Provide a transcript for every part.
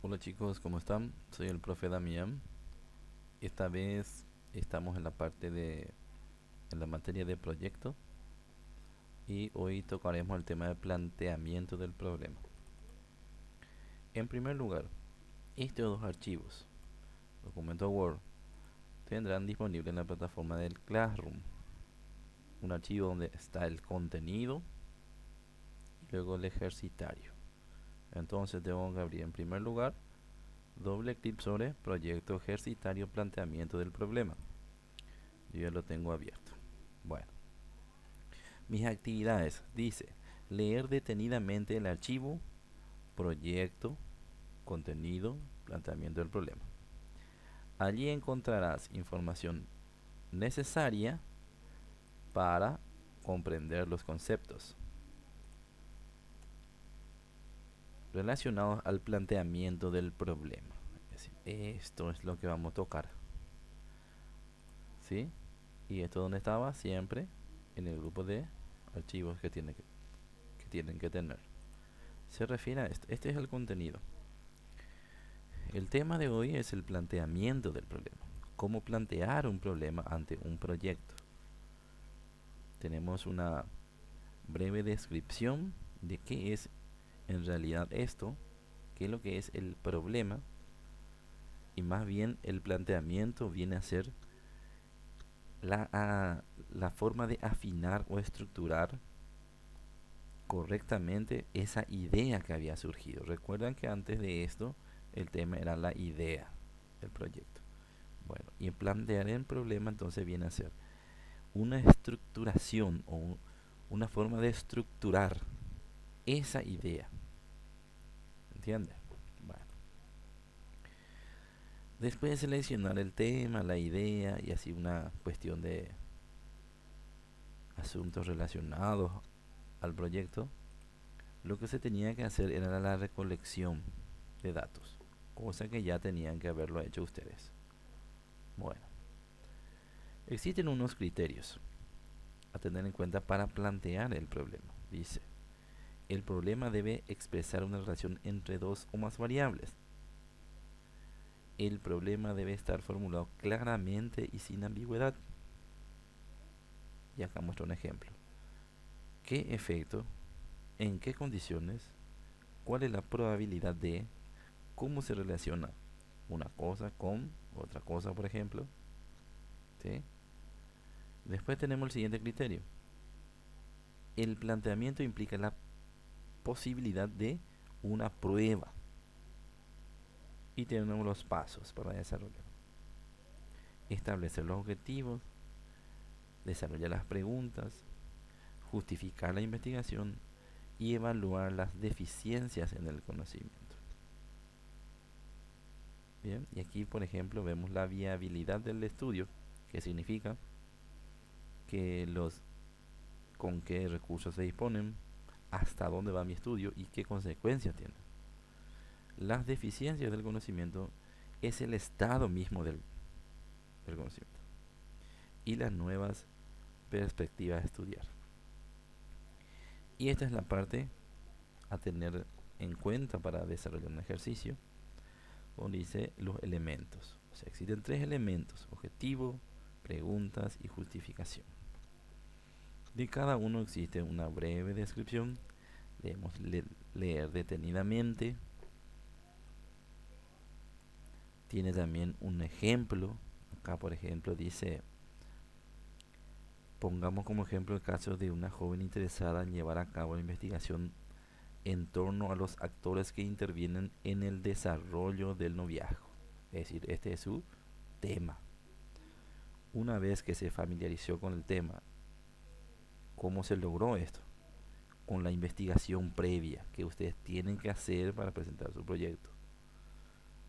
Hola chicos, ¿cómo están? Soy el profe Damián. Esta vez estamos en la materia de proyecto y hoy tocaremos el tema de planteamiento del problema. En primer lugar, estos dos archivos, documento Word, tendrán disponible en la plataforma del Classroom un archivo donde está el contenido y luego el ejercitario. Entonces tengo que abrir en primer lugar, doble clic sobre proyecto ejercitario planteamiento del problema. Yo ya lo tengo abierto. Bueno, mis actividades, dice, leer detenidamente el archivo, proyecto, contenido, planteamiento del problema. Allí encontrarás información necesaria para comprender los conceptos relacionados al planteamiento del problema. Es decir, esto es lo que vamos a tocar, ¿sí? Y esto donde estaba siempre en el grupo de archivos que tienen que tener. Se refiere a esto. Este es el contenido. El tema de hoy es el planteamiento del problema. Cómo plantear un problema ante un proyecto. Tenemos una breve descripción de qué es en realidad esto, qué es lo que es el problema, y más bien el planteamiento viene a ser la forma de afinar o estructurar correctamente esa idea que había surgido. Recuerdan que antes de esto el tema era la idea del proyecto. Bueno, y plantear el problema entonces viene a ser una estructuración o una forma de estructurar esa idea. ¿Entiendes? Bueno, después de seleccionar el tema, la idea y así una cuestión de asuntos relacionados al proyecto, lo que se tenía que hacer era la recolección de datos, cosa que ya tenían que haberlo hecho ustedes. Bueno, existen unos criterios a tener en cuenta para plantear el problema. Dice, el problema debe expresar una relación entre dos o más variables. El problema debe estar formulado claramente y sin ambigüedad. Y acá muestro un ejemplo. ¿Qué efecto? ¿En qué condiciones? ¿Cuál es la probabilidad de? ¿Cómo se relaciona una cosa con otra cosa, por ejemplo? ¿Sí? Después tenemos el siguiente criterio. El planteamiento implica la posibilidad de una prueba. Y tenemos los pasos para desarrollar. Establecer los objetivos, desarrollar las preguntas, justificar la investigación y evaluar las deficiencias en el conocimiento. Bien, y aquí por ejemplo vemos la viabilidad del estudio, que significa que con qué recursos se disponen, hasta dónde va mi estudio y qué consecuencias tiene. Las deficiencias del conocimiento es el estado mismo del conocimiento y las nuevas perspectivas a estudiar. Y esta es la parte a tener en cuenta para desarrollar un ejercicio, donde dice los elementos. O sea, existen tres elementos: objetivo, preguntas y justificación. De cada uno existe una breve descripción. Debemos leer detenidamente. Tiene también un ejemplo. Acá por ejemplo dice, pongamos como ejemplo el caso de una joven interesada en llevar a cabo la investigación en torno a los actores que intervienen en el desarrollo del noviazgo. Es decir, este es su tema. Una vez que se familiarizó con el tema, ¿cómo se logró esto? Con la investigación previa que ustedes tienen que hacer para presentar su proyecto.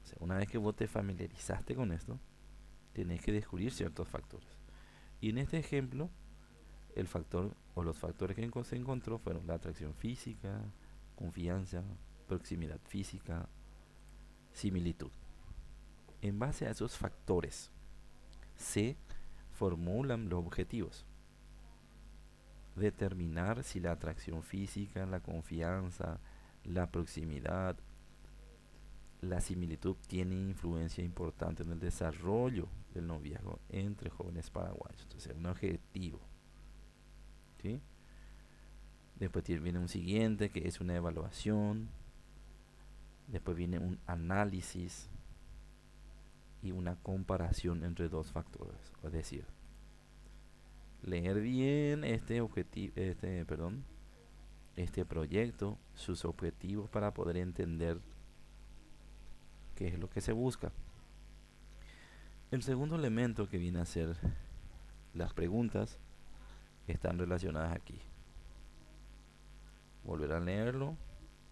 O sea, una vez que vos te familiarizaste con esto, tenés que descubrir ciertos factores. Y en este ejemplo, el factor o los factores que se encontró fueron la atracción física, confianza, proximidad física, similitud. En base a esos factores se formulan los objetivos. Determinar si la atracción física, la confianza, la proximidad, la similitud tiene influencia importante en el desarrollo del noviazgo entre jóvenes paraguayos. Entonces, un objetivo. ¿Sí? Después viene un siguiente que es una evaluación. Después viene un análisis y una comparación entre dos factores. Es decir, leer bien este proyecto, sus objetivos para poder entender qué es lo que se busca. El segundo elemento que viene a ser las preguntas están relacionadas aquí. Volver a leerlo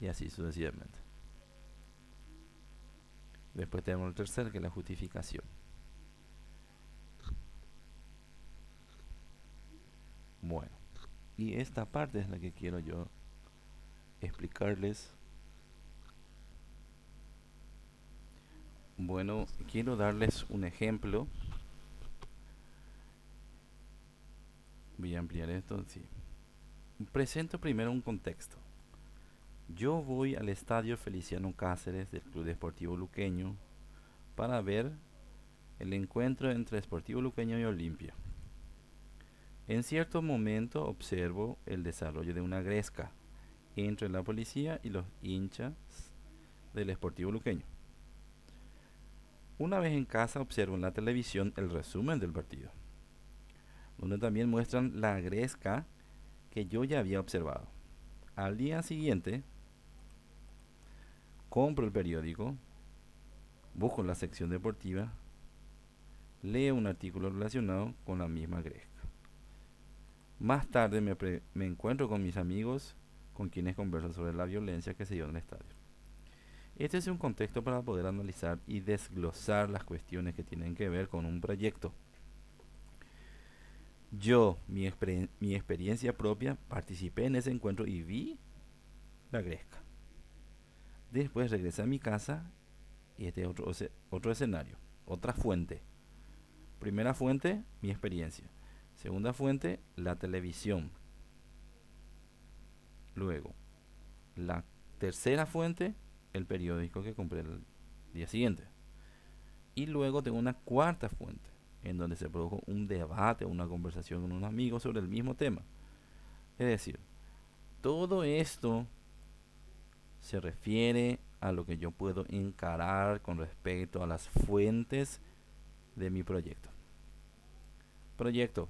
y así sucesivamente. Después tenemos el tercer, que es la justificación. Bueno, y esta parte es la que quiero yo explicarles. Bueno, quiero darles un ejemplo. Voy a ampliar esto, sí. Presento primero un contexto. Yo voy al estadio Feliciano Cáceres del Club Deportivo Luqueño para ver el encuentro entre Sportivo Luqueño y Olimpia. En cierto momento observo el desarrollo de una gresca entre la policía y los hinchas del Sportivo Luqueño. Una vez en casa observo en la televisión el resumen del partido, donde también muestran la gresca que yo ya había observado. Al día siguiente compro el periódico, busco la sección deportiva, leo un artículo relacionado con la misma gresca. Más tarde me encuentro con mis amigos con quienes converso sobre la violencia que se dio en el estadio. Este es un contexto para poder analizar y desglosar las cuestiones que tienen que ver con un proyecto. Yo, mi experiencia propia, participé en ese encuentro y vi la gresca. Después regresé a mi casa y este es otro escenario, otra fuente. Primera fuente, mi experiencia. Segunda fuente, la televisión. Luego, la tercera fuente, el periódico que compré el día siguiente. Y luego tengo una cuarta fuente, en donde se produjo un debate, una conversación con unos amigos sobre el mismo tema. Es decir, todo esto se refiere a lo que yo puedo encarar con respecto a las fuentes de mi proyecto. Proyecto: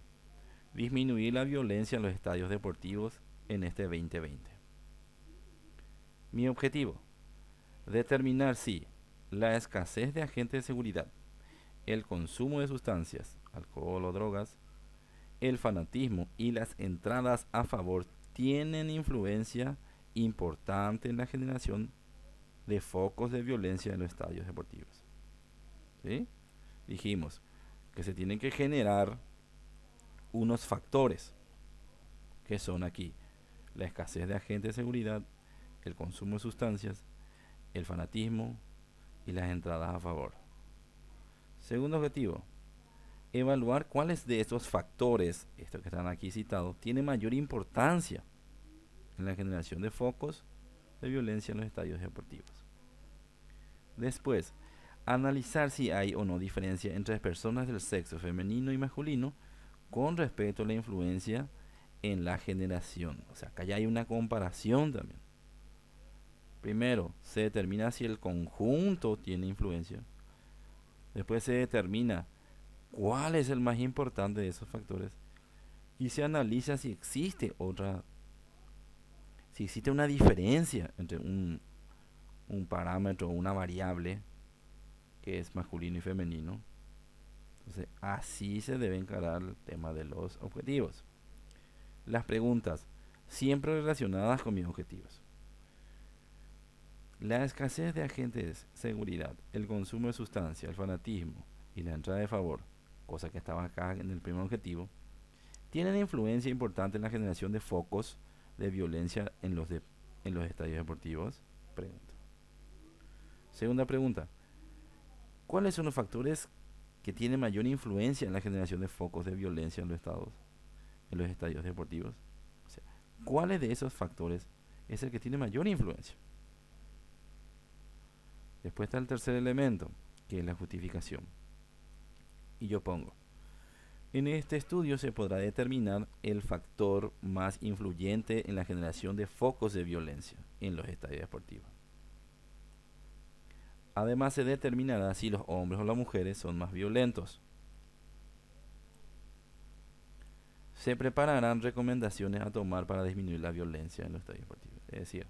disminuir la violencia en los estadios deportivos en este 2020. Mi objetivo: determinar si la escasez de agentes de seguridad, el consumo de sustancias, alcohol o drogas, el fanatismo y las entradas a favor tienen influencia importante en la generación de focos de violencia en los estadios deportivos. ¿Sí? Dijimos que se tienen que generar unos factores que son aquí: la escasez de agentes de seguridad, el consumo de sustancias, el fanatismo y las entradas a favor. Segundo objetivo: evaluar cuáles de estos factores, estos que están aquí citados, tienen mayor importancia en la generación de focos de violencia en los estadios deportivos. Después, analizar si hay o no diferencia entre personas del sexo femenino y masculino con respecto a la influencia en la generación. O sea, acá ya hay una comparación también. Primero, se determina si el conjunto tiene influencia. Después se determina cuál es el más importante de esos factores. Y se analiza si existe una diferencia entre un parámetro o una variable que es masculino y femenino. Entonces, así se debe encarar el tema de los objetivos. Las preguntas, siempre relacionadas con mis objetivos. La escasez de agentes de seguridad, el consumo de sustancias, el fanatismo y la entrada de favor, cosa que estaba acá en el primer objetivo, tienen influencia importante en la generación de focos de violencia en los estadios deportivos. Pregunta. Segunda pregunta, ¿cuáles son los factores que tienen mayor influencia en la generación de focos de violencia en los estadios deportivos? O sea, ¿cuáles de esos factores es el que tiene mayor influencia? Después está el tercer elemento, que es la justificación. Y yo pongo: en este estudio se podrá determinar el factor más influyente en la generación de focos de violencia en los estadios deportivos. Además, se determinará si los hombres o las mujeres son más violentos. Se prepararán recomendaciones a tomar para disminuir la violencia en los estadios deportivos. Es decir,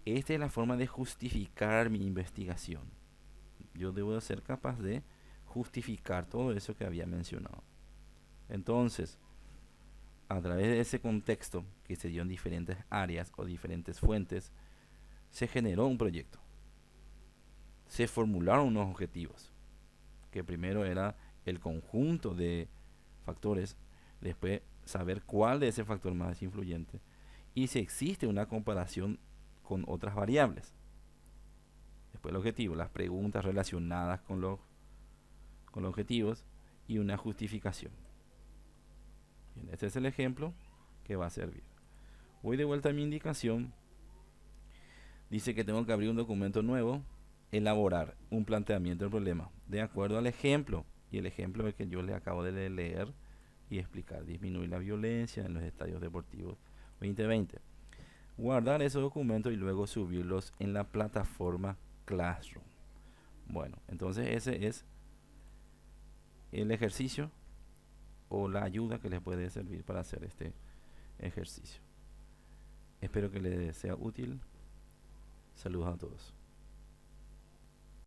esta es la forma de justificar mi investigación. Yo debo ser capaz de justificar todo eso que había mencionado. Entonces, a través de ese contexto que se dio en diferentes áreas o diferentes fuentes, se generó un proyecto. Se formularon unos objetivos, que primero era el conjunto de factores, después saber cuál de ese factor más influyente y si existe una comparación con otras variables. Después el objetivo, las preguntas relacionadas con los objetivos y una justificación. Bien, este es el ejemplo que va a servir. Voy de vuelta a mi indicación. Dice que tengo que abrir un documento nuevo, elaborar un planteamiento del problema de acuerdo al ejemplo, y el ejemplo es que yo le acabo de leer y explicar: disminuir la violencia en los estadios deportivos 2020. Guardar esos documentos y luego subirlos en la plataforma Classroom. Bueno, entonces ese es el ejercicio o la ayuda que les puede servir para hacer este ejercicio. Espero que les sea útil. Saludos a todos.